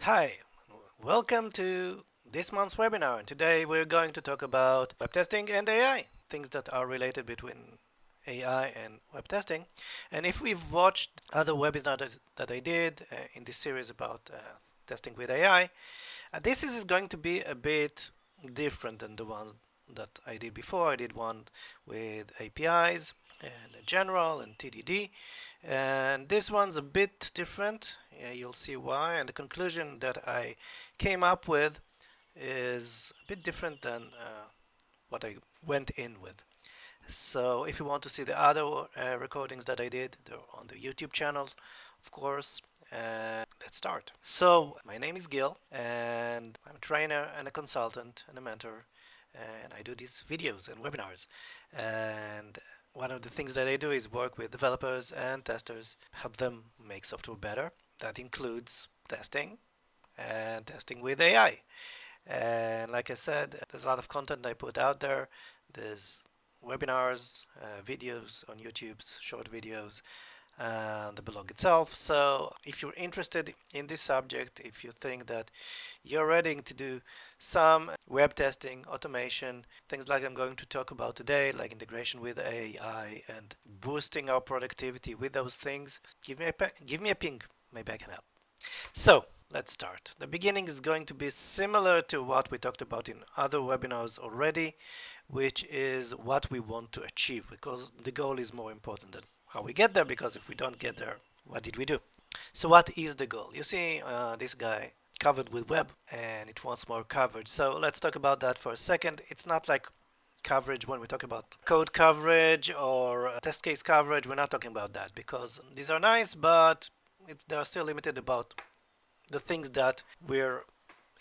Hi, welcome to this month's webinar. And today we're going to talk about web testing and AI, things that are related between AI and web testing. And if we've watched other webinars that I did in this series about testing with AI, this is going to be a bit different than the ones that I did before. I did one with APIs and general and TDD, and this one's a bit different. You'll see why, and the conclusion that I came up with is a bit different than what I went in with. So if you want to see the other recordings that I did, they're on the YouTube channel, of course. Let's start. So my name is Gil, and I'm a trainer and a consultant and a mentor, and I do these videos and webinars. And one of the things that I do is work with developers and testers, help them make software better. That includes testing and testing with AI. And like I said, there's a lot of content I put out there. There's webinars, videos on YouTube, short videos, and the blog itself. So if you're interested in this subject, if you think that you're ready to do some web testing, automation, things like I'm going to talk about today, like integration with AI and boosting our productivity with those things, give me a ping. Maybe I can help. So let's start. The beginning is going to be similar to what we talked about in other webinars already, which is what we want to achieve, because the goal is more important than how we get there, because if we don't get there, what did we do? So what is the goal? You see this guy covered with web and it wants more coverage. So let's talk about that for a second. It's not like coverage when we talk about code coverage or test case coverage. We're not talking about that because these are nice, but they are still limited about the things that we're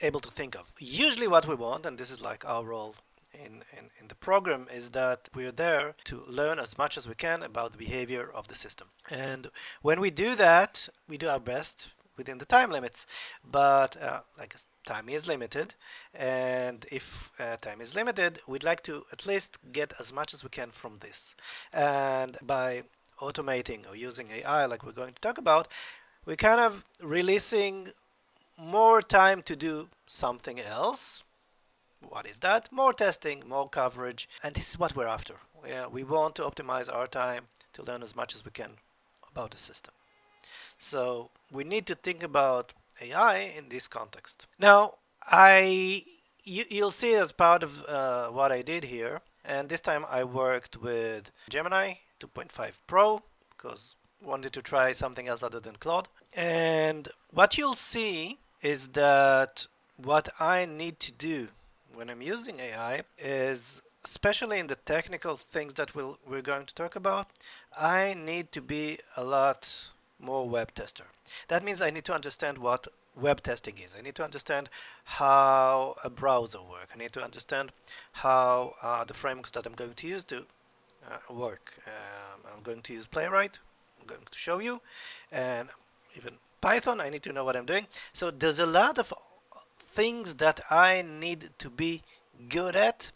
able to think of. Usually what we want, and this is like our role in the program, is that we're there to learn as much as we can about the behavior of the system. And when we do that, we do our best within the time limits. But like time is limited, and if time is limited, we'd like to at least get as much as we can from this. And by automating or using AI, like we're going to talk about, we're kind of releasing more time to do something else. What is that? More testing, more coverage, and this is what we're after. We want to optimize our time to learn as much as we can about the system. So we need to think about AI in this context. Now, you'll see as part of what I did here, and this time I worked with Gemini 2.5 Pro because I wanted to try something else other than Claude. And what you'll see is that what I need to do when I'm using AI is, especially in the technical things that we're going to talk about, I need to be a lot more web tester. That means I need to understand what web testing is. I need to understand how a browser works. I need to understand how the frameworks that I'm going to use to work. I'm going to use Playwright. I'm going to show you. And even Python, I need to know what I'm doing. So there's a lot of things that I need to be good at,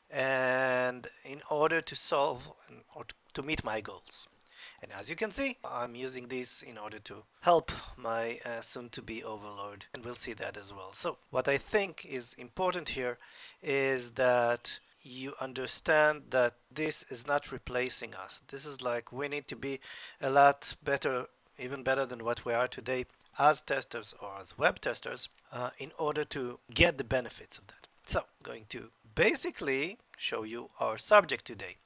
and in order to solve or to meet my goals. And as you can see, I'm using this in order to help my soon-to-be overlord, and we'll see that as well. So what I think is important here is that you understand that this is not replacing us. This is like we need to be a lot better, even better than what we are today as testers or as web testers in order to get the benefits of that. So I'm going to basically show you our subject today.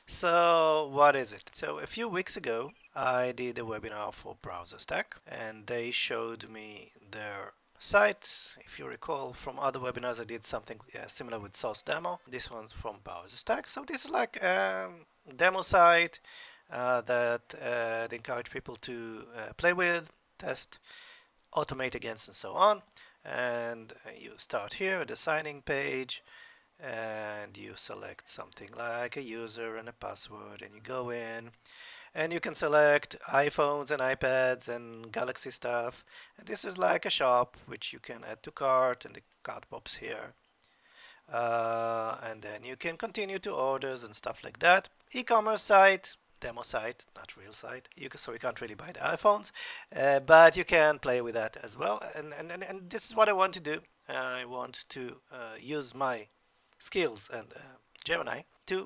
So what is it? So a few weeks ago, I did a webinar for Browser Stack, and they showed me their site. If you recall from other webinars, I did something similar with Source Demo. This one's from Browser Stack. So this is like a demo site that they encourage people to play with, test, automate against, and so on. And you start here at the signing page, and you select something like a user and a password, and you go in, and you can select iPhones and iPads and Galaxy stuff. And this is like a shop which you can add to cart, and the cart pops here. And then you can continue to orders and stuff like that. E-commerce site, demo site, not real site. So you can't really buy the iPhones, but you can play with that as well. And this is what I want to do. I want to use my skills and Gemini to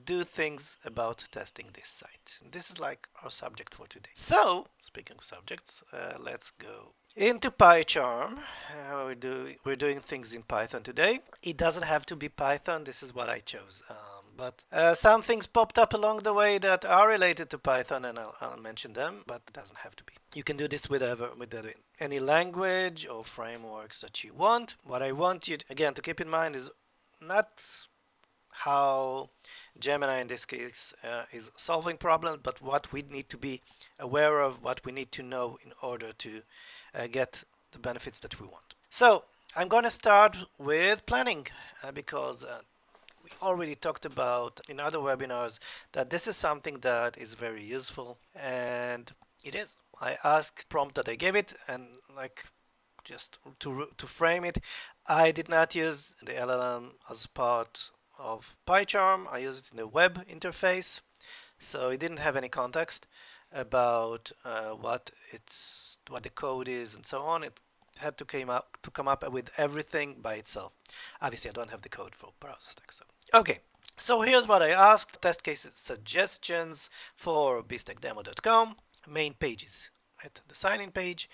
do things about testing this site. This is like our subject for today. So, speaking of subjects, let's go into PyCharm. We're doing things in Python today. It doesn't have to be Python. This is what I chose. But some things popped up along the way that are related to Python, and I'll mention them, but it doesn't have to be. You can do this with any language or frameworks that you want. What I want you, again, to keep in mind is not how Gemini in this case is solving problems, but what we need to be aware of, what we need to know in order to get the benefits that we want. So I'm going to start with planning because we already talked about in other webinars that this is something that is very useful, and it is. I asked prompt that I gave it, and like just to frame it, I did not use the LLM as part of PyCharm. I used it in the web interface, so it didn't have any context about what the code is and so on. It had to come up with everything by itself. Obviously, I don't have the code for browser stack. So okay, so here's what I asked: test case suggestions for bstackdemo.com main pages. At the sign-in page,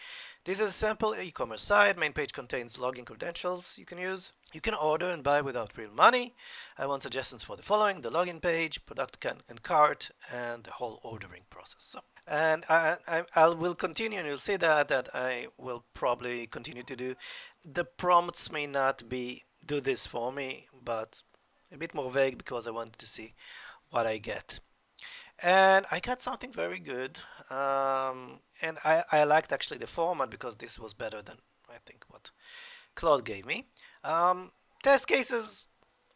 this is a simple e-commerce site. Main page contains login credentials you can use. You can order and buy without real money. I want suggestions for the following: the login page, product and cart, and the whole ordering process. So, and I will continue, and you'll see that I will probably continue to do. The prompts may not be do this for me, but a bit more vague because I wanted to see what I get. And I got something very good. And I liked actually the format because this was better than I think what Claude gave me. Test cases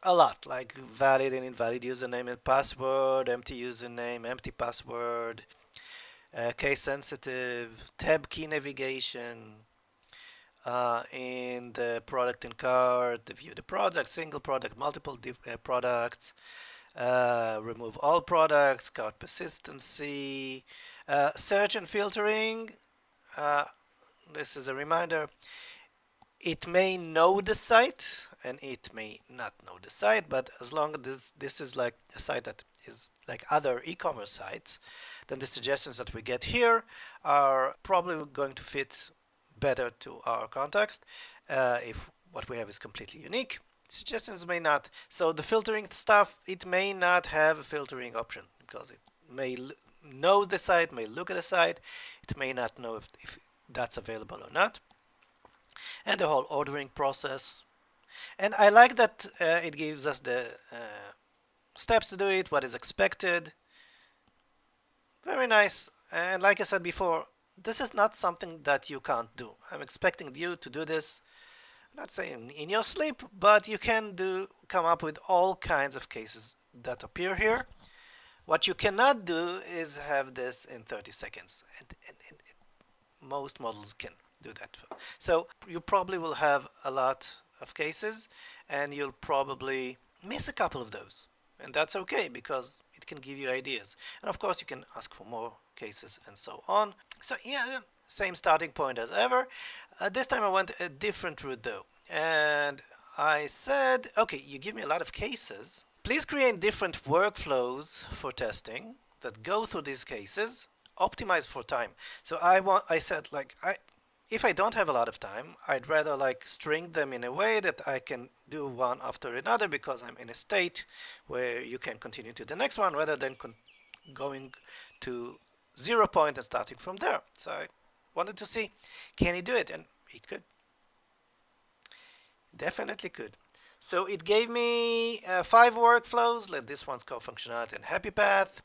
a lot, like valid and invalid username and password, empty username, empty password, case sensitive, tab key navigation, in the product and cart, view the product, single product, multiple products, remove all products, cart persistency, search and filtering. Uh, this is a reminder. It may know the site and it may not know the site, but as long as this is like a site that is like other e-commerce sites, then the suggestions that we get here are probably going to fit better to our context if what we have is completely unique. Suggestions may not. So the filtering stuff, it may not have a filtering option because it may know the site, may look at the site, it may not know if that's available or not. And the whole ordering process. And I like that it gives us the steps to do it, what is expected. Very nice. And like I said before, this is not something that you can't do. I'm expecting you to do this, not saying in your sleep, but you can come up with all kinds of cases that appear here. What you cannot do is have this in 30 seconds. And most models can do that. So you probably will have a lot of cases and you'll probably miss a couple of those. And that's okay because it can give you ideas. And of course you can ask for more cases and so on. So yeah, same starting point as ever. This time I went a different route though. And I said, okay, you give me a lot of cases. Please create different workflows for testing that go through these cases, optimize for time. So I said like, if I don't have a lot of time, I'd rather like string them in a way that I can do one after another because I'm in a state where you can continue to the next one rather than going to 0 point and starting from there. So I wanted to see, can he do it? And it could. Definitely could. So it gave me 5 workflows, like this one's called functionality and happy path,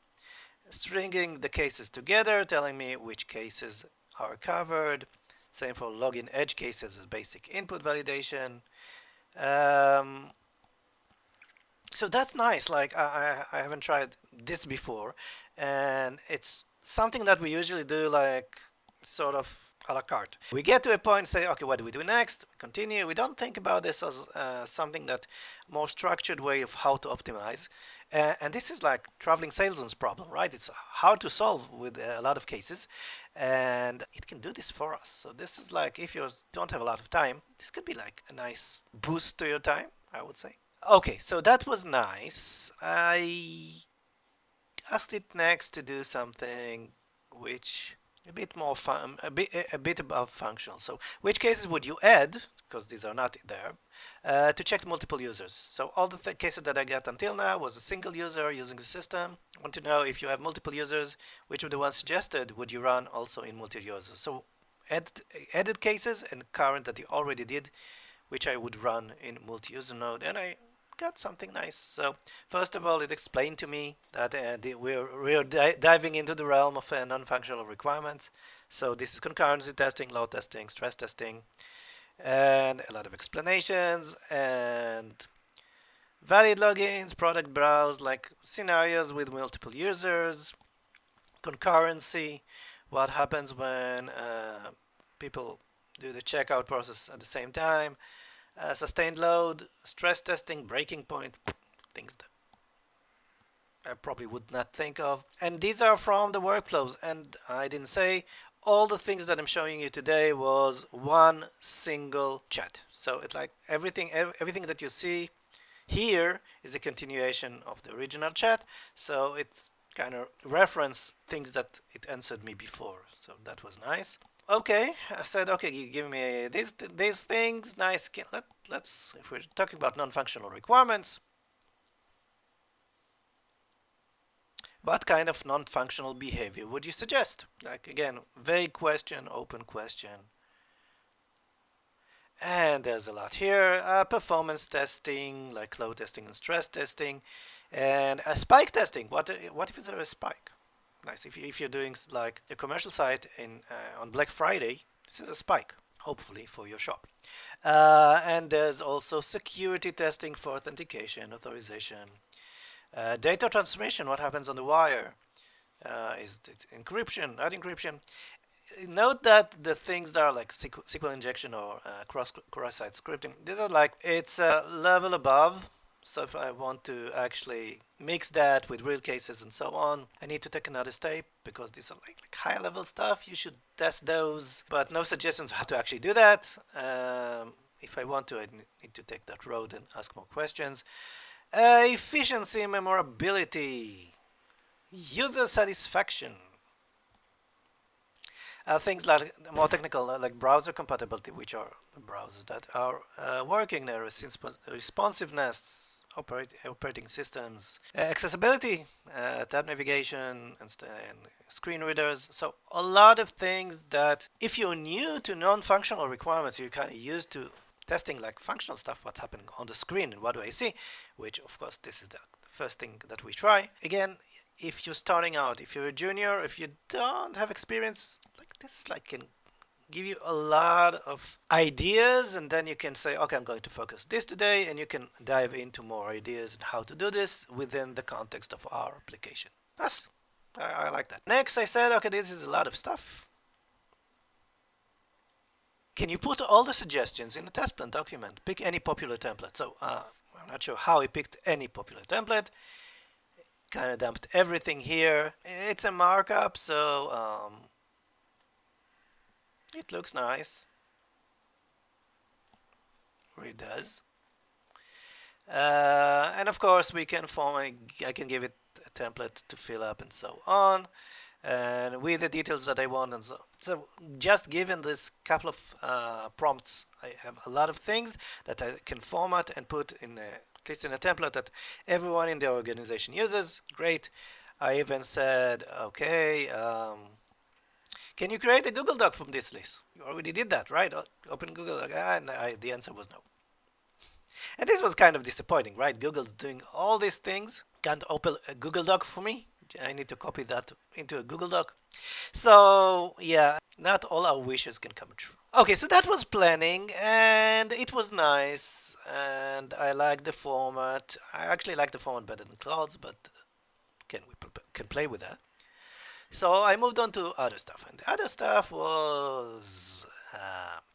stringing the cases together, telling me which cases are covered. Same for login edge cases as basic input validation. So that's nice. Like I haven't tried this before, and it's something that we usually do like sort of a la carte. We get to a point and say, okay, what do we do next? We continue. We don't think about this as something that more structured way of how to optimize. And this is like traveling salesman's problem, right? It's hard to solve with a lot of cases, and it can do this for us. So this is like, if you don't have a lot of time, this could be like a nice boost to your time, I would say. Okay, so that was nice. I asked it next to do something which a bit more fun, a bit above functional. So which cases would you add, because these are not there, to check multiple users? So all the cases that I got until now was a single user using the system. I want to know if you have multiple users, which of the ones suggested would you run also in multi-users? So added cases and current that you already did, which I would run in multi-user node, and I got something nice. So first of all, it explained to me that we're diving into the realm of non-functional requirements. So this is concurrency testing, load testing, stress testing, and a lot of explanations and valid logins, product browse, like scenarios with multiple users, concurrency, what happens when people do the checkout process at the same time, sustained load, stress testing, breaking point, things that I probably would not think of. And these are from the workflows. And I didn't say all the things that I'm showing you today was one single chat. So it's like everything that you see here is a continuation of the original chat. So it kind of reference things that it answered me before. So that was nice. Okay, I said, okay, you give me these things, nice. Let's, if we're talking about non-functional requirements, what kind of non-functional behavior would you suggest? Like, again, vague question, open question. And there's a lot here. Performance testing, like load testing and stress testing. And a spike testing. What if it's a spike? Nice. If you're doing like a commercial site on Black Friday, this is a spike, hopefully, for your shop. And there's also security testing for authentication, authorization. Data transmission, what happens on the wire? Is it encryption, not encryption? Note that the things that are like SQL injection or cross-site scripting, these are like, it's a level above. So if I want to actually mix that with real cases and so on, I need to take another step because these are like high level stuff. You should test those, but no suggestions how to actually do that. If I want to, I need to take that road and ask more questions. Efficiency, memorability, user satisfaction. Things like more technical, like browser compatibility, which are the browsers that are working there, responsiveness, operating systems, accessibility, tab navigation, and screen readers. So a lot of things that, if you're new to non-functional requirements, you're kind of used to testing like functional stuff, what's happening on the screen and what do I see, which of course this is the first thing that we try. Again, if you're starting out, if you're a junior, if you don't have experience, like this is like can give you a lot of ideas, and then you can say, okay, I'm going to focus this today, and you can dive into more ideas and how to do this within the context of our application. I like that. Next, I said, okay, this is a lot of stuff. Can you put all the suggestions in a test plan document? Pick any popular template. So I'm not sure how he picked any popular template. Kind of dumped everything here. It's a markup, so it looks nice. It does. And of course, we can I can give it a template to fill up and so on, and with the details that I want and so. So just given this couple of prompts, I have a lot of things that I can format and put in at least in a template that everyone in the organization uses. Great. I even said, okay, can you create a Google Doc from this list? You already did that, right? Open Google Doc. And the answer was no. And this was kind of disappointing, right? Google's doing all these things. Can't open a Google Doc for me. I need to copy that into a Google Doc. So yeah, not all our wishes can come true. Okay, so that was planning, and it was nice, and I like the format. I actually like the format better than Clouds, but can play with that. So I moved on to other stuff, and the other stuff was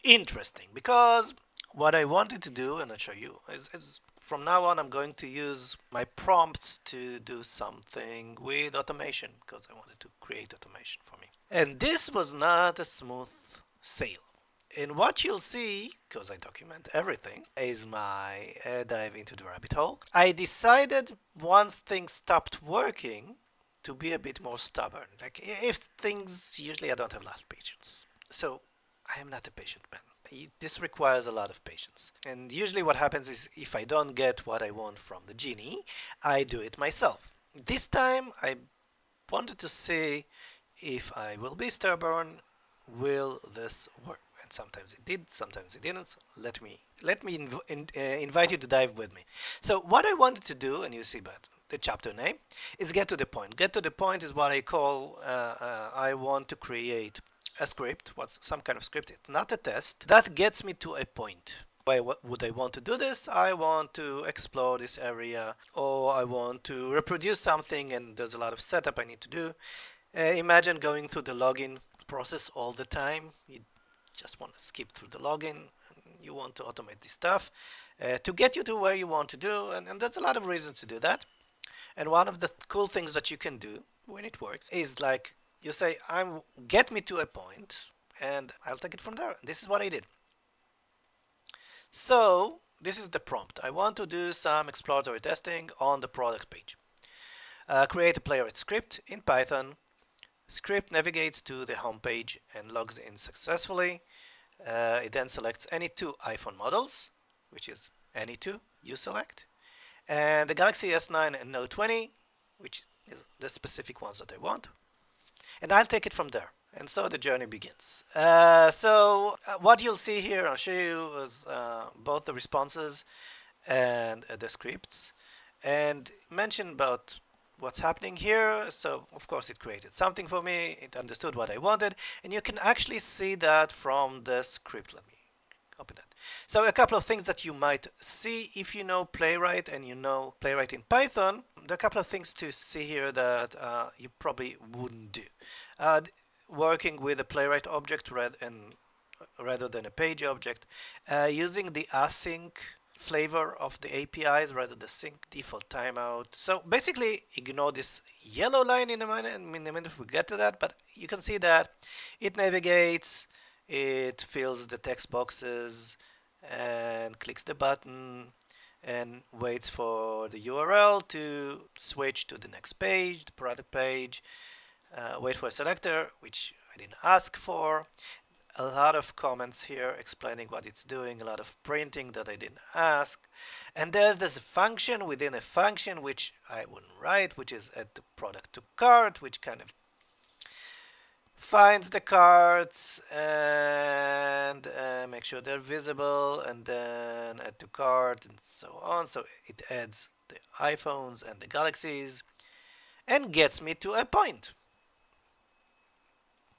interesting because what I wanted to do, and I'll show you, is from now on I'm going to use my prompts to do something with automation because I wanted to create automation for me. And this was not a smooth sail. And what you'll see, because I document everything, is my dive into the rabbit hole. I decided once things stopped working to be a bit more stubborn. Like if things, usually I don't have a lot of patience. So I am not a patient man. This requires a lot of patience. And usually what happens is if I don't get what I want from the genie, I do it myself. This time I wanted to see if I will be stubborn, will this work? And sometimes it did, sometimes it didn't. Let me invite you to dive with me. So what I wanted to do, and you see but the chapter name, is get to the point. Get to the point is what I call I want to create a script. What's some kind of script? It's not a test. That gets me to a point. Why would I want to do this? I want to explore this area, or I want to reproduce something, and there's a lot of setup I need to do. Imagine going through the login process all the time. You just want to skip through the login. You want to automate this stuff to get you to where you want to do, and there's a lot of reasons to do that. And one of the cool things that you can do when it works is like you say, "I'm get me to a point, and I'll take it from there." This is what I did. So this is the prompt. I want to do some exploratory testing on the product page. Create a playwright script in Python. Script navigates to the home page and logs in successfully. It then selects any two iPhone models, which is any two you select, and the Galaxy S9 and Note 20, which is the specific ones that I want, and I'll take it from there. And so the journey begins. What you'll see here, I'll show you, is both the responses and the scripts, and mention about what's happening here. So of course it created something for me, it understood what I wanted, and you can actually see that from the script. Let me open that. So a couple of things that you might see if you know Playwright and you know Playwright in Python. There are a couple of things to see here that you probably wouldn't do. Working with a Playwright object rather than a page object, using the async flavor of the APIs rather than sync default timeout. So basically ignore this yellow line in a minute we get to that, but you can see that it navigates, it fills the text boxes and clicks the button and waits for the URL to switch to the next page, the product page, wait for a selector, which I didn't ask for. A lot of comments here explaining what it's doing, a lot of printing that I didn't ask. And there's this function within a function which I wouldn't write, which is add the product to cart, which kind of finds the carts and make sure they're visible, and then add to cart and so on. So it adds the iPhones and the Galaxies and gets me to a point.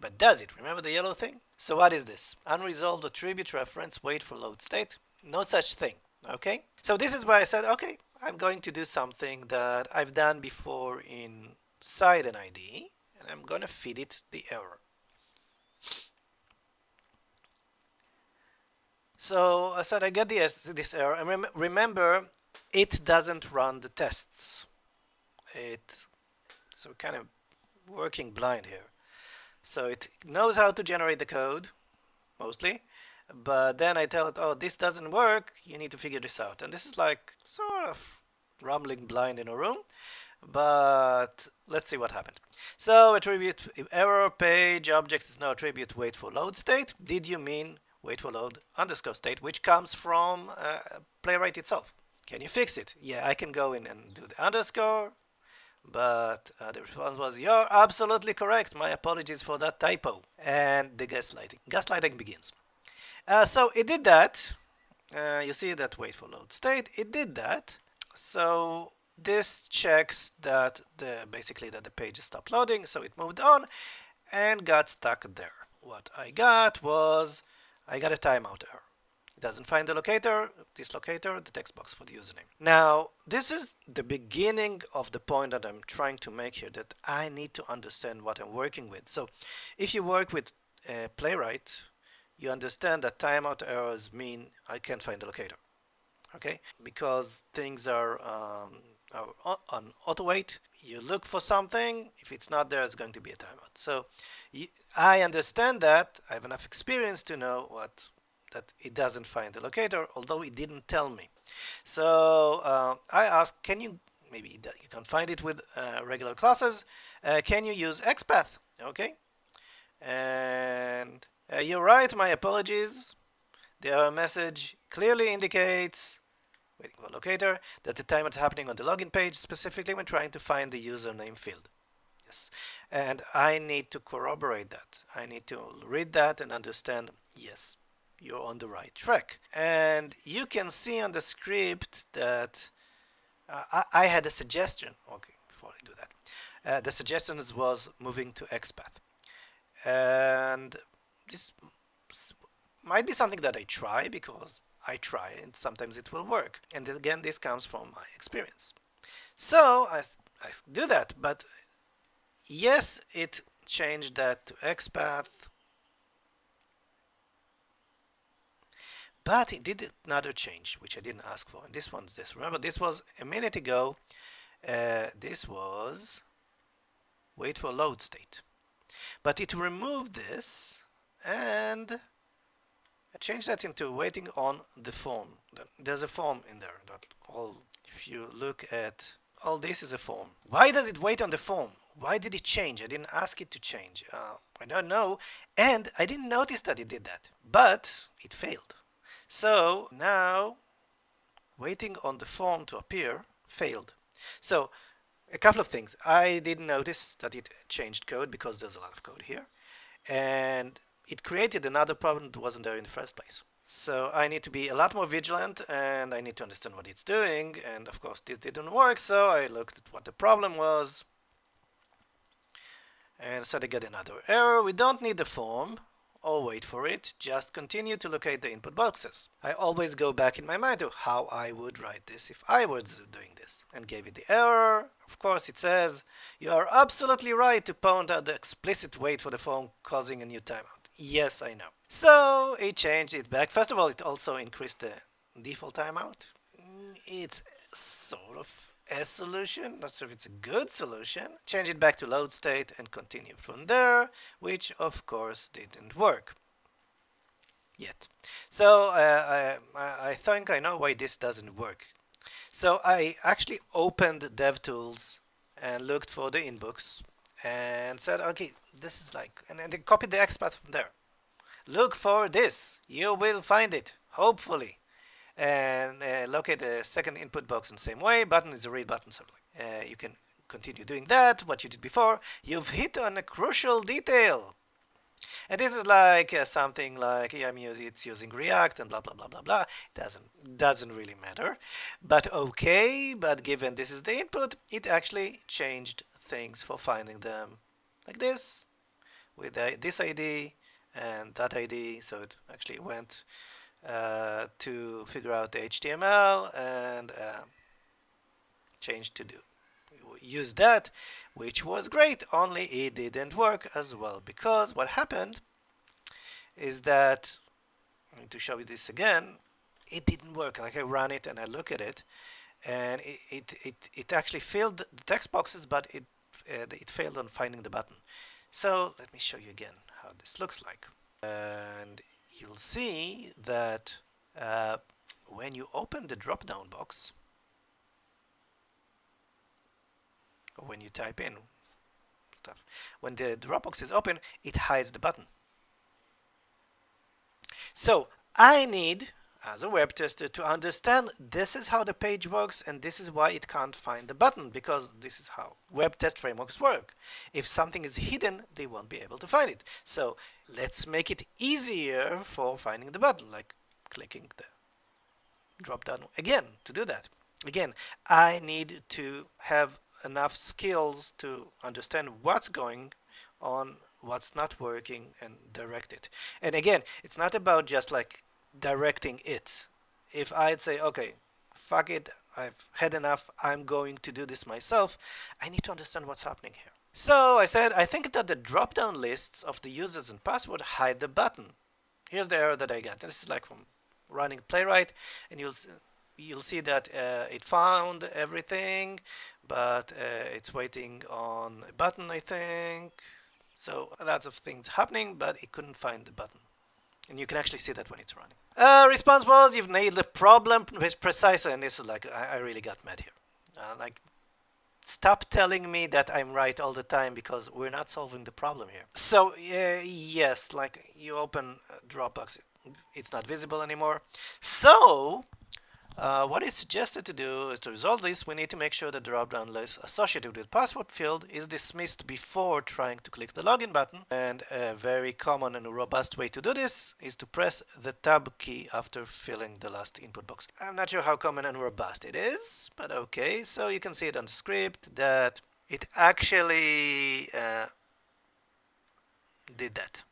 But does it? Remember the yellow thing? So what is this? Unresolved attribute reference, wait for load state. No such thing. Okay? So this is why I said, okay, I'm going to do something that I've done before inside an IDE, and I'm going to feed it the error. So I said I get this error, and remember, it doesn't run the tests. So kind of working blind here. So it knows how to generate the code, mostly, but then I tell it, oh, this doesn't work, you need to figure this out. And this is like sort of rumbling blind in a room, but let's see what happened. So attribute error page object is no attribute wait for load state. Did you mean wait for load underscore state, which comes from Playwright itself? Can you fix it? Yeah, I can go in and do the underscore, but the response was, you're absolutely correct. My apologies for that typo. And the gaslighting. Gaslighting begins. So it did that. You see that wait for load state. It did that. So this checks that basically that the page stopped loading. So it moved on and got stuck there. What I got was I got a timeout error. It doesn't find the locator, this locator, the text box for the username. Now, this is the beginning of the point that I'm trying to make here, that I need to understand what I'm working with. So if you work with Playwright, you understand that timeout errors mean I can't find the locator. Okay, because things are on auto wait. You look for something. If it's not there, it's going to be a timeout. So I understand that. I have enough experience to know that it doesn't find the locator, although it didn't tell me. So I asked, can you, maybe you can find it with regular classes, can you use XPath? Okay, and you're right, my apologies. The error message clearly indicates, waiting for locator, that the timeout is happening on the login page, specifically when trying to find the username field. Yes, and I need to corroborate that. I need to read that and understand, yes, you're on the right track. And you can see on the script that I had a suggestion. Okay, before I do that, the suggestion was moving to XPath, and this might be something that I try, because I try and sometimes it will work. And again, this comes from my experience. So I do that, but yes, it changed that to XPath, but it did another change, which I didn't ask for. And this one's this. Remember, this was a minute ago. This was wait for load state. But it removed this and I changed that into waiting on the form. There's a form in there. That all, if you look at all this is a form. Why does it wait on the form? Why did it change? I didn't ask it to change. I don't know. And I didn't notice that it did that. But it failed. So now waiting on the form to appear failed. So a couple of things. I didn't notice that it changed code because there's a lot of code here. And it created another problem that wasn't there in the first place. So I need to be a lot more vigilant and I need to understand what it's doing. And of course, this didn't work. So I looked at what the problem was and said I get another error. We don't need the form or wait for it. Just continue to locate the input boxes. I always go back in my mind to how I would write this if I was doing this, and gave it the error. Of course, it says you are absolutely right to point out the explicit wait for the form causing a new timeout. Yes, I know. So it changed it back. First of all, it also increased the default timeout. It's sort of a solution. Not sure if it's a good solution. Change it back to load state and continue from there, which of course didn't work yet. So I think I know why this doesn't work. So I actually opened DevTools and looked for the inbox and said, okay, this is like, and then copied the XPath from there. Look for this. You will find it, hopefully. And locate the second input box in the same way. Button is a read button. So you can continue doing that, what you did before. You've hit on a crucial detail. And this is like something like, yeah, it's using React and blah, blah, blah, blah, blah. It doesn't really matter. But okay, but given this is the input, it actually changed things for finding them like this, with this ID and that ID. So it actually went to figure out the HTML and changed to do. Use that, which was great, only it didn't work as well, because what happened is that, I need to show you this again, it didn't work. Like I run it and I look at it, and it actually filled the text boxes, but it failed on finding the button. So let me show you again how this looks like. And you'll see that when you open the drop-down box, or when you type in stuff, when the Dropbox is open, it hides the button. So I need, as a web tester, to understand this is how the page works and this is why it can't find the button, because this is how web test frameworks work. If something is hidden, they won't be able to find it. So let's make it easier for finding the button, like clicking the drop down again to do that. Again, I need to have enough skills to understand what's going on, what's not working, and direct it. And again, it's not about just like directing it. If I'd say, okay, fuck it, I've had enough, I'm going to do this myself, I need to understand what's happening here. So I said, I think that the drop-down lists of the users and password hide the button. Here's the error that I got. This is like from running playwright, and you'll see that it found everything, but it's waiting on a button, I think. So lots of things happening, but it couldn't find the button. And you can actually see that when it's running. Response was, you've nailed the problem precisely. And this is like, I really got mad here. Like, stop telling me that I'm right all the time, because we're not solving the problem here. So yes, like you open Dropbox, it's not visible anymore. So what is suggested to do is to resolve this, we need to make sure that the drop-down list associated with password field is dismissed before trying to click the login button. And a very common and robust way to do this is to press the tab key after filling the last input box. I'm not sure how common and robust it is, but okay. So you can see it on the script that it actually did that.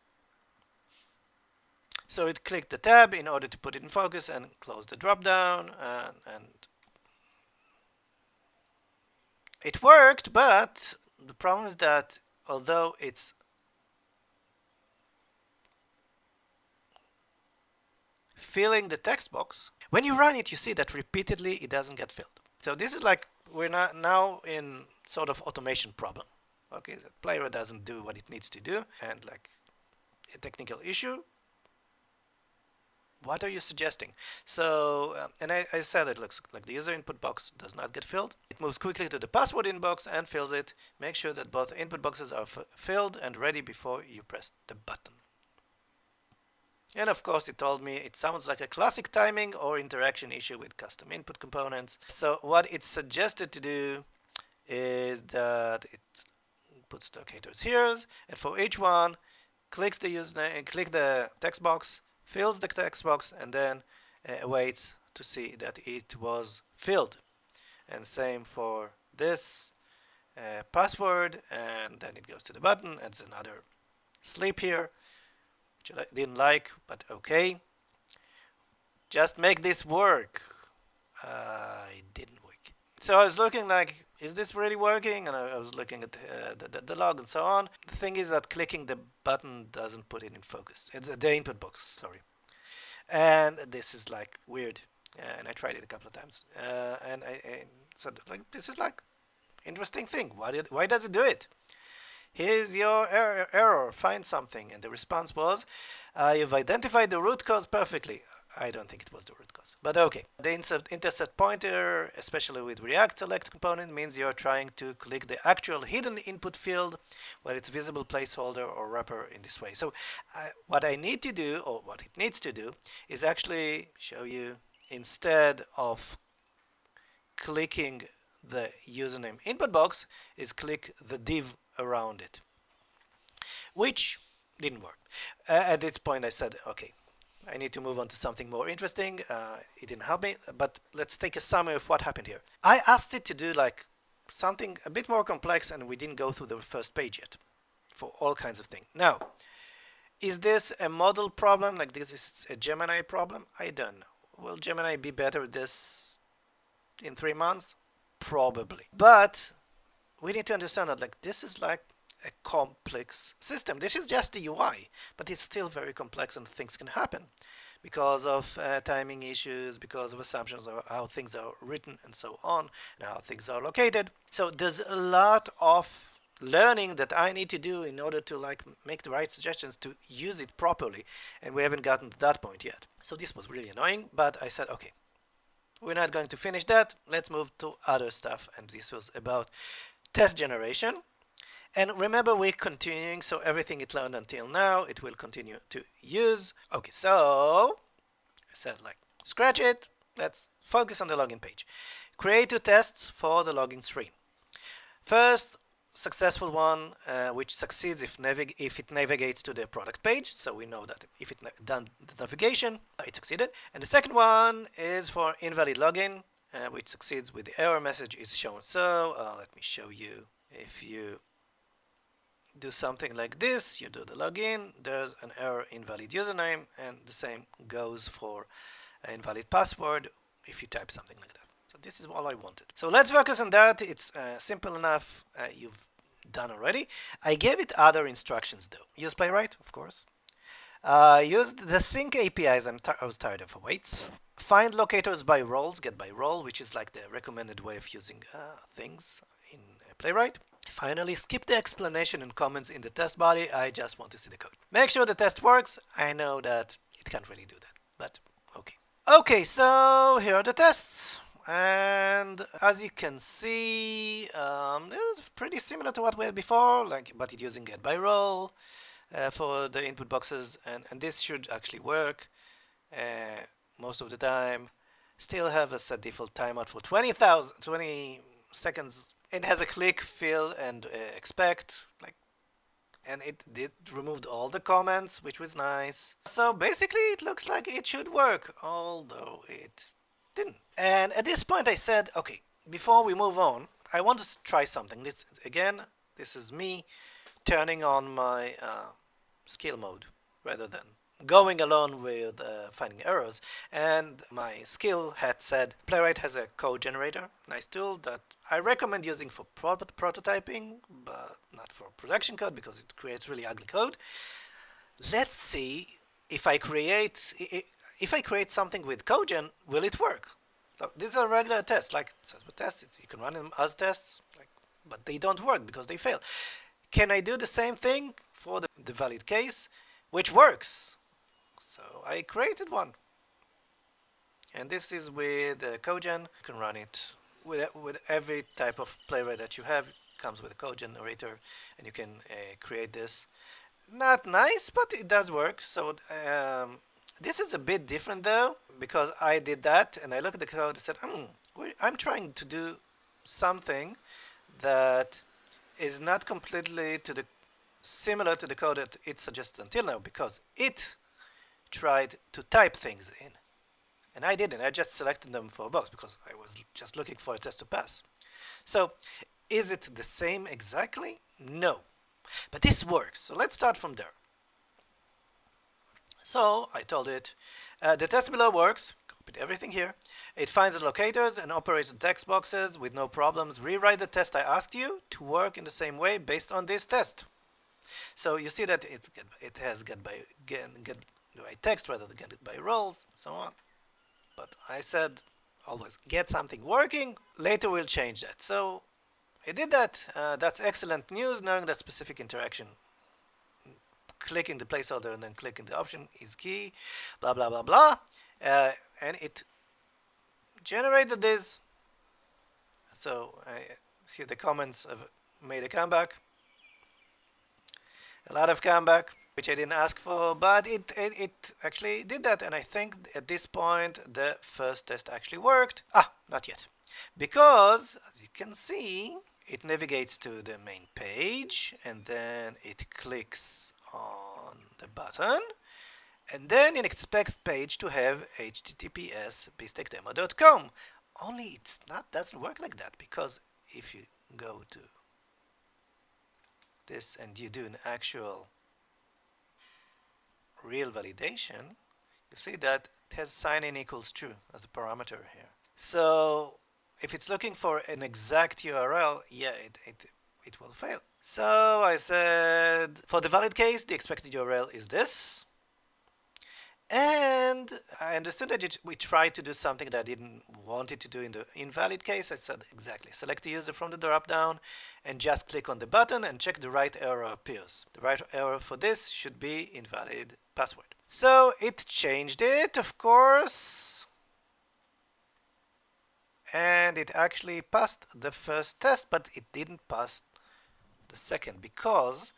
So it clicked the tab in order to put it in focus and close the drop down, and it worked, but the problem is that although it's filling the text box, when you run it, you see that repeatedly it doesn't get filled. So this is like we're not now in sort of automation problem. Okay, the player doesn't do what it needs to do, and like a technical issue. What are you suggesting? So, and I said it looks like the user input box does not get filled. It moves quickly to the password inbox and fills it. Make sure that both input boxes are filled and ready before you press the button. And of course, it told me it sounds like a classic timing or interaction issue with custom input components. So what it's suggested to do is that it puts the locators here, and for each one, clicks the username and click the text box, fills the text box, and then waits to see that it was filled. And same for this password, and then it goes to the button. Adds another sleep here, which I didn't like, but okay. Just make this work. It didn't work. So I was looking like, is this really working? And I was looking at the log and so on. The thing is that clicking the button doesn't put it in focus. It's the input box, sorry. And this is like weird. And I tried it a couple of times. And I said, like, this is like interesting thing. Why does it do it? Here's your error. Find something. And the response was, you've identified the root cause perfectly. I don't think it was the root cause, but okay. The intercept pointer, especially with React select component, means you're trying to click the actual hidden input field where it's visible placeholder or wrapper in this way. So what I need to do, or what it needs to do, is actually show you, instead of clicking the username input box, is click the div around it, which didn't work. At this point I said, okay, I need to move on to something more interesting. It didn't help me, but let's take a summary of what happened here. I asked it to do like something a bit more complex, and we didn't go through the first page yet for all kinds of things. Now, is this a model problem? Like this is a Gemini problem? I don't know. Will Gemini be better at this in 3 months? Probably. But we need to understand that like this is like a complex system. This is just the UI, but it's still very complex, and things can happen because of timing issues, because of assumptions of how things are written and so on, and how things are located. So there's a lot of learning that I need to do in order to like make the right suggestions to use it properly, and we haven't gotten to that point yet. So this was really annoying, but I said, okay, we're not going to finish that. Let's move to other stuff, and this was about test generation. And remember, we're continuing, so everything it learned until now, it will continue to use. Okay, so I said like, scratch it. Let's focus on the login page. Create 2 tests for the login screen. First, successful one, which succeeds if it navigates to the product page. So we know that if it done the navigation, it succeeded. And the second one is for invalid login, which succeeds with the error message is shown. So let me show you. If you do something like this. You do the login, there's an error, invalid username, and the same goes for an invalid password if you type something like that. So this is all I wanted. So let's focus on that. It's simple enough. You've done already. I gave it other instructions though. Use playwright, of course. Used the sync APIs. I was tired of awaits. Find locators by roles, get by role, which is like the recommended way of using things in playwright. Finally, skip the explanation and comments in the test body. I just want to see the code. Make sure the test works. I know that it can't really do that, but okay. Okay, so here are the tests. And as you can see, it's pretty similar to what we had before, but it's using get by role for the input boxes, and this should actually work most of the time. Still have a set default timeout for 20 seconds. It has a click, fill, and expect, and it did removed all the comments, which was nice. So basically it looks like it should work, although it didn't. And at this point I said, okay, before we move on, I want to try something. This is me turning on my skill mode rather than going along with finding errors. And my skill had said Playwright has a code generator, nice tool that I recommend using for prototyping, but not for production code because it creates really ugly code. Let's see if I create something with CodeGen, will it work? These are regular tests, like tests. You can run them as tests, but they don't work because they fail. Can I do the same thing for the valid case, which works? So I created one. And this is with CodeGen. You can run it with every type of playwright that you have. It comes with a code generator, and you can create this. Not nice, but it does work. So this is a bit different though, because I did that and I looked at the code and said, I'm trying to do something that is not completely similar to the code that it suggested until now, because it tried to type things in. And I didn't. I just selected them for a box because I was just looking for a test to pass. So is it the same exactly? No. But this works. So let's start from there. So I told it, the test below works. Copied everything here. It finds the locators and operates the text boxes with no problems. Rewrite the test I asked you to work in the same way based on this test. So you see that it has get by text rather than get by roles, and so on. But I said always get something working. Later we'll change that. So I did that. That's excellent news, knowing that specific interaction. Clicking the placeholder and then clicking the option is key. Blah blah blah blah. And it generated this. So I see the comments have made a comeback. A lot of comeback, which I didn't ask for, but it actually did that, and I think at this point the first test actually worked. Not yet. Because, as you can see, it navigates to the main page, and then it clicks on the button, and then it expects page to have https://bistechdemo.com. Only doesn't work like that, because if you go to this and you do an actual real validation, you see that it has sign in equals true as a parameter here. So if it's looking for an exact URL, yeah, it will fail. So I said for the valid case, the expected URL is this. And I understood that we tried to do something that I didn't want it to do in the invalid case. I said exactly, select the user from the drop down and just click on the button and check the right error appears. The right error for this should be invalid password. So it changed it, of course, and it actually passed the first test, but it didn't pass the second, because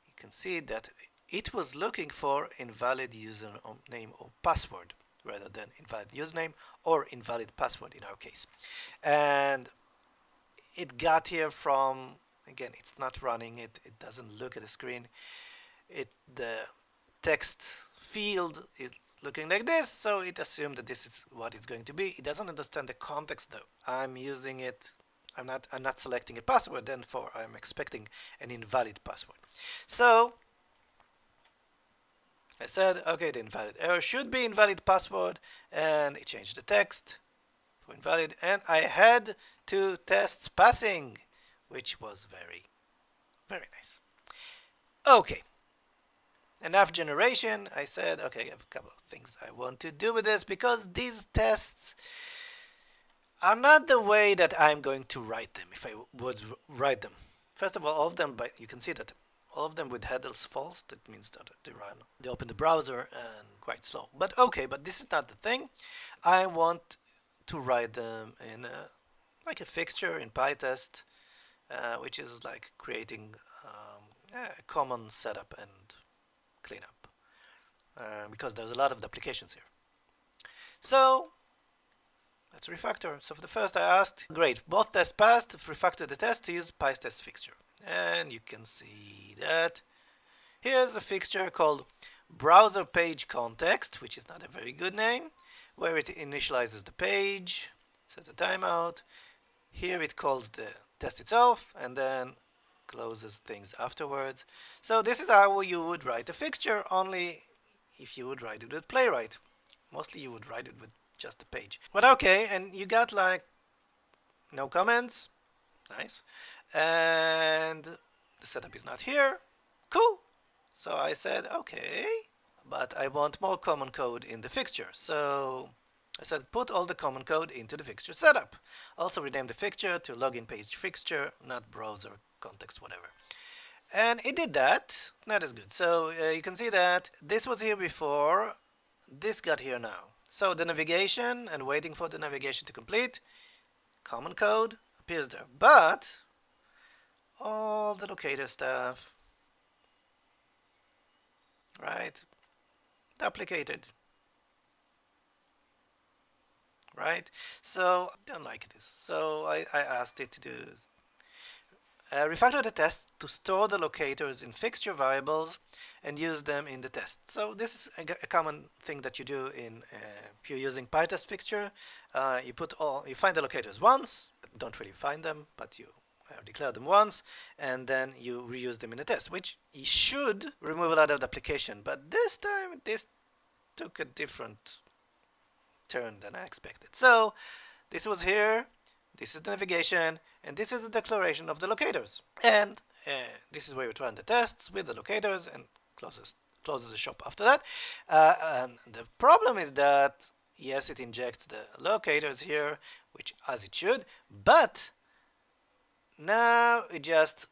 you can see that it was looking for invalid username or password rather than invalid username or invalid password in our case. And it got here from, again, it's not running, it doesn't look at the screen. The text field is looking like this, so it assumed that this is what it's going to be. It doesn't understand the context though. I'm using it I'm not selecting a password, therefore I'm expecting an invalid password. So I said, okay, the invalid error should be invalid password, and it changed the text for invalid, and I had 2 tests passing, which was very, very nice. Okay, enough generation. I said, okay, I have a couple of things I want to do with this, because these tests are not the way that I'm going to write them if I would write them. First of all of them, but you can see that all of them with headers false. That means that they open the browser and quite slow. But okay, but this is not the thing. I want to write them in like a fixture in PyTest, which is like creating a common setup and cleanup, because there's a lot of duplications here. So let's refactor. So for the first I asked, great, both tests passed, refactor the test to use PyTest fixture. And you can see that here's a fixture called browser page context, which is not a very good name, where it initializes the page, sets a timeout. Here it calls the test itself and then closes things afterwards. So this is how you would write a fixture, only if you would write it with playwright. Mostly you would write it with just a page. But okay, and you got like no comments. Nice. And the setup is not here. Cool. So I said, okay, but I want more common code in the fixture. So I said, put all the common code into the fixture setup. Also rename the fixture to login page fixture, not browser context, whatever. And it did that. Not as good. So you can see that this was here before. This got here now. So the navigation and waiting for the navigation to complete, common code appears there. But all the locator stuff, right, duplicated, right? So I don't like this. So I asked it to do refactor the test to store the locators in fixture variables and use them in the test. So this is a common thing that you do in if you're using PyTest fixture. You find the locators once, don't really find them, but you declare them once, and then you reuse them in the test, which you should remove a lot of the application. But this time, this took a different turn than I expected. So this was here. This is the navigation, and this is the declaration of the locators. And this is where it runs the tests with the locators and closes the shop after that. And the problem is that, yes, it injects the locators here, which as it should, but now it just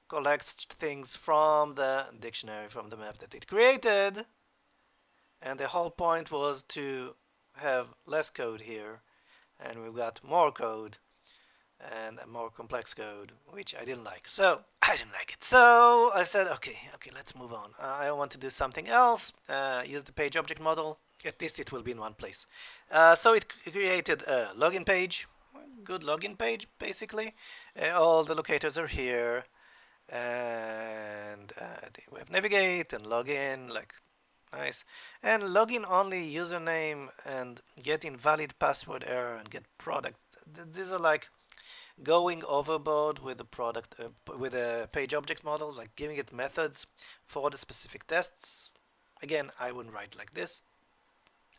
collects things from the dictionary, from the map that it created. And the whole point was to have less code here, and we've got more code and a more complex code, which I didn't like. So I didn't like it. So I said, okay, let's move on. I want to do something else. Use the page object model. At least it will be in one place. So it created a login page. Good login page, basically. All the locators are here, and we have navigate and login, like nice. And login only, username, and get invalid password error and get product. These are like going overboard with the product, with a page object model, like giving it methods for the specific tests. Again, I wouldn't write like this.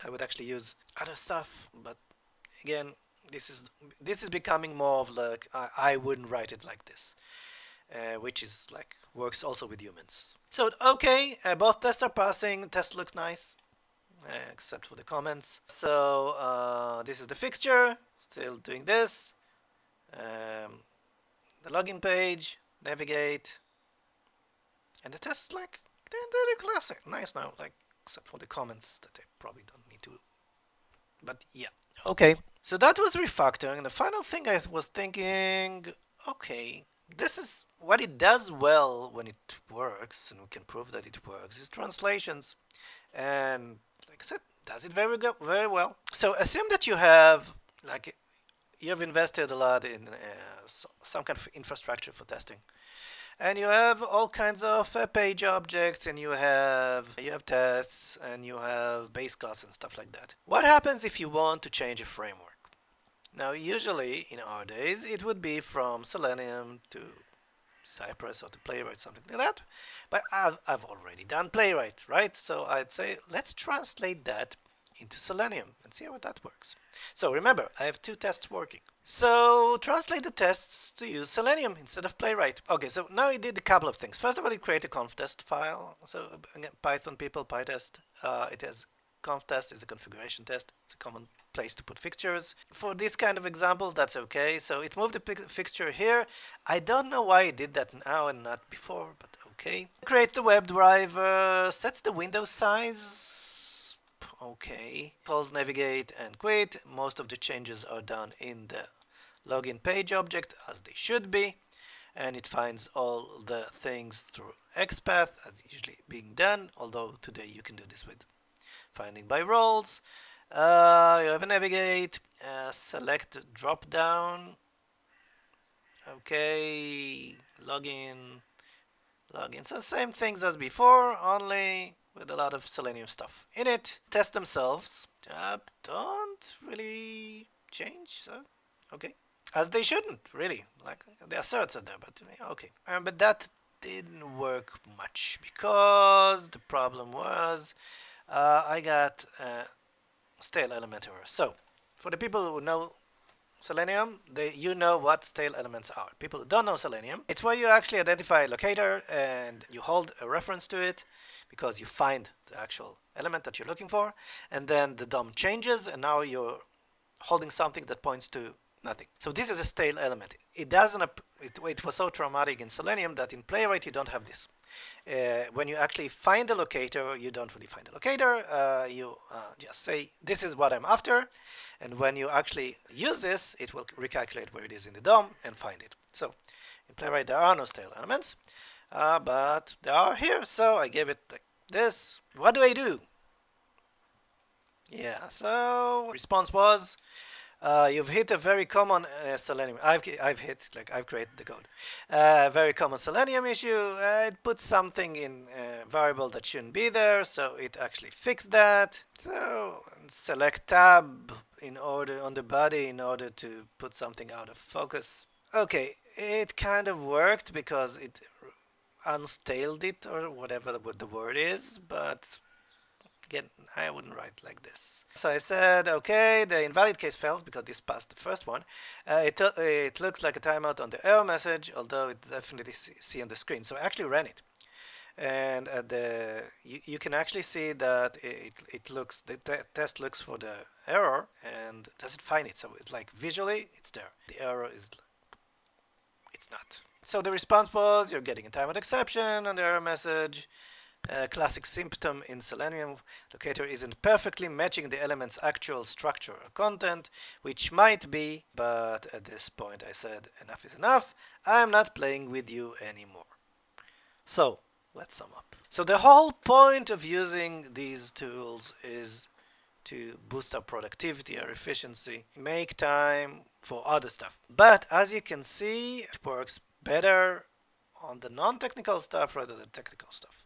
I would actually use other stuff, but again, this is becoming more of like I wouldn't write it like this, which is like works also with humans. So okay, both tests are passing. Test looks nice, except for the comments. So this is the fixture, still doing this. The login page, navigate, and the test like they're classic, nice now, like except for the comments that I probably don't need to. But yeah, okay. So that was refactoring. The final thing I was thinking, okay, this is what it does well when it works, and we can prove that it works, is translations. And like I said, does it very well. So assume that you have like you've invested a lot in some kind of infrastructure for testing, and you have all kinds of page objects, and you have tests, and you have base class and stuff like that. What happens if you want to change a framework? Now, usually in our days, it would be from Selenium to Cypress or to Playwright, something like that. But I've already done Playwright, right? So I'd say let's translate that into Selenium and see how that works. So remember, I have two tests working. So translate the tests to use Selenium instead of Playwright. Okay, so now it did a couple of things. First of all, it created a conf test file. So again, Python people, PyTest. It has conf test is a configuration test. It's a common place to put fixtures. For this kind of example, that's okay. So it moved the fixture here. I don't know why it did that now and not before, but okay. Creates the web driver, sets the window size. Okay. Calls navigate and quit. Most of the changes are done in the login page object as they should be. And it finds all the things through XPath as usually being done, although today you can do this with finding by roles. You have a navigate, select drop down. Okay, login. So same things as before, only with a lot of Selenium stuff in it. Test themselves don't really change, so okay. As they shouldn't, really. Like the asserts are there, but okay. But that didn't work much because the problem was I got stale element error. So for the people who know Selenium, you know what stale elements are. People who don't know Selenium, it's where you actually identify a locator and you hold a reference to it because you find the actual element that you're looking for, and then the DOM changes, and now you're holding something that points to nothing. So this is a stale element. It doesn't. It was so traumatic in Selenium that in Playwright you don't have this. When you actually find the locator, you don't really find the locator. You just say, this is what I'm after. And when you actually use this, it will recalculate where it is in the DOM and find it. So in Playwright, there are no stale elements, but they are here. So I gave it like this. What do I do? Yeah, so response was, you've hit a very common Selenium. I've hit, like I've created the code. Very common Selenium issue. It puts something in a variable that shouldn't be there, so it actually fixed that. So select tab in order on the body in order to put something out of focus. Okay, it kind of worked because it unstaled it or whatever the word is, but again, I wouldn't write like this. So I said, okay, the invalid case fails because this passed the first one. It looks like a timeout on the error message, although it definitely see on the screen. So I actually ran it. And you can actually see that it looks, the test looks for the error and doesn't find it. So it's like visually, it's there. The error is, it's not. So the response was, you're getting a timeout exception on the error message. Classic symptom in Selenium. Locator isn't perfectly matching the element's actual structure or content, which might be, but at this point I said enough is enough. I'm not playing with you anymore. So let's sum up. So the whole point of using these tools is to boost our productivity, our efficiency, make time for other stuff. But as you can see, it works better on the non-technical stuff rather than technical stuff.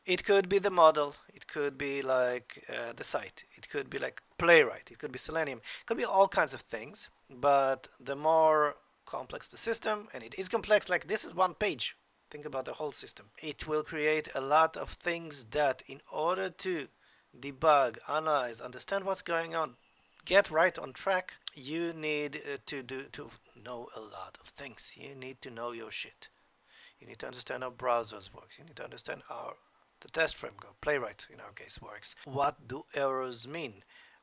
It could be the model, it could be like the site, it could be like Playwright, it could be Selenium, it could be all kinds of things. But the more complex the system, and it is complex, like this is one page, think about the whole system, it will create a lot of things that in order to debug, analyze, understand what's going on, get right on track, you need to know a lot of things. You need to know your shit. You need to understand how browsers work. You need to understand how the test framework, Playwright in our case, works. What do errors mean?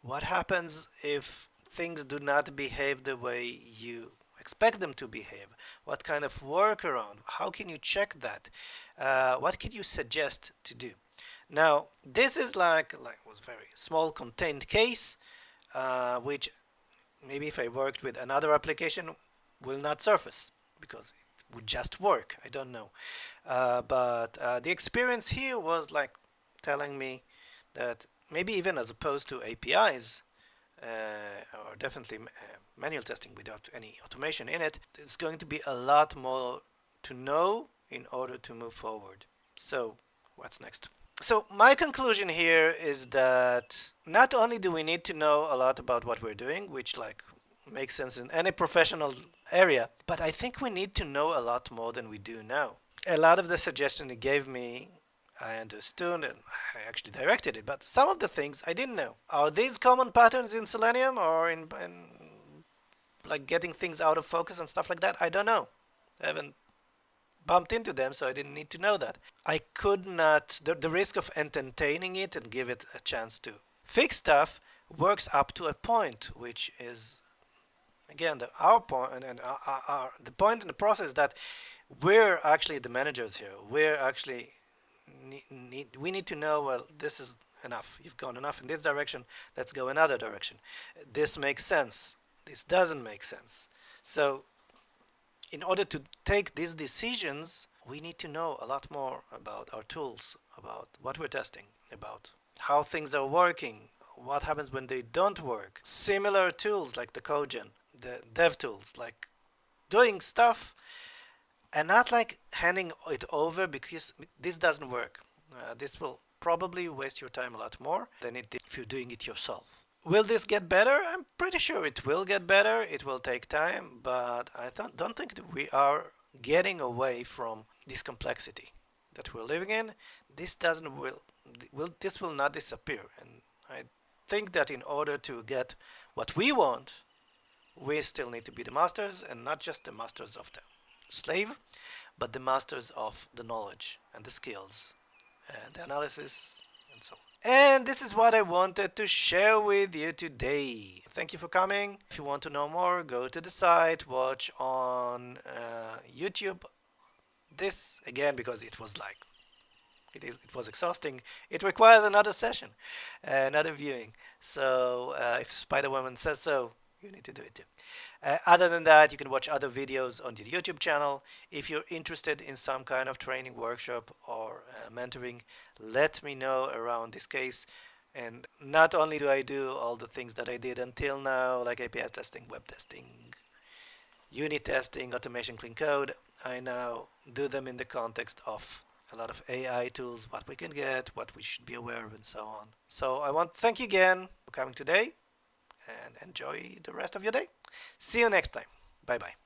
What happens if things do not behave the way you expect them to behave? What kind of workaround? How can you check that? What can you suggest to do? Now, this is like was very small contained case, which maybe if I worked with another application will not surface because it would just work. I don't know. But the experience here was like telling me that maybe even as opposed to APIs, or definitely manual testing without any automation in it, there's going to be a lot more to know in order to move forward. So what's next? So my conclusion here is that not only do we need to know a lot about what we're doing, which like makes sense in any professional area. But I think we need to know a lot more than we do now. A lot of the suggestion he gave me, I understood and I actually directed it, but some of the things I didn't know. Are these common patterns in Selenium or in like getting things out of focus and stuff like that? I don't know. I haven't bumped into them, so I didn't need to know that. I could not, the risk of entertaining it and give it a chance to fix stuff works up to a point, which is, again, our point, and the point in the process that we're actually the managers here. We're actually, we need to know, well, this is enough. You've gone enough in this direction, let's go another direction. This makes sense. This doesn't make sense. So in order to take these decisions, we need to know a lot more about our tools, about what we're testing, about how things are working, what happens when they don't work. Similar tools like the CodeGen, the dev tools, like doing stuff and not like handing it over because this doesn't work. This will probably waste your time a lot more than it did if you're doing it yourself. Will this get better? I'm pretty sure it will get better. It will take time, but I don't think that we are getting away from this complexity that we're living in. This doesn't this will not disappear, and I think that in order to get what we want, we still need to be the masters, and not just the masters of the slave, but the masters of the knowledge and the skills and the analysis and so on. And this is what I wanted to share with you today. Thank you for coming. If you want to know more, go to the site, watch on YouTube. This again because it was like it was exhausting. It requires another session, another viewing. So if Spider-Woman says so, you need to do it too. Other than that, you can watch other videos on the YouTube channel. If you're interested in some kind of training workshop or mentoring, let me know around this case. And not only do I do all the things that I did until now, like API testing, web testing, unit testing, automation, clean code, I now do them in the context of a lot of AI tools, what we can get, what we should be aware of, and so on. So I want to thank you again for coming today and enjoy the rest of your day. See you next time. Bye bye.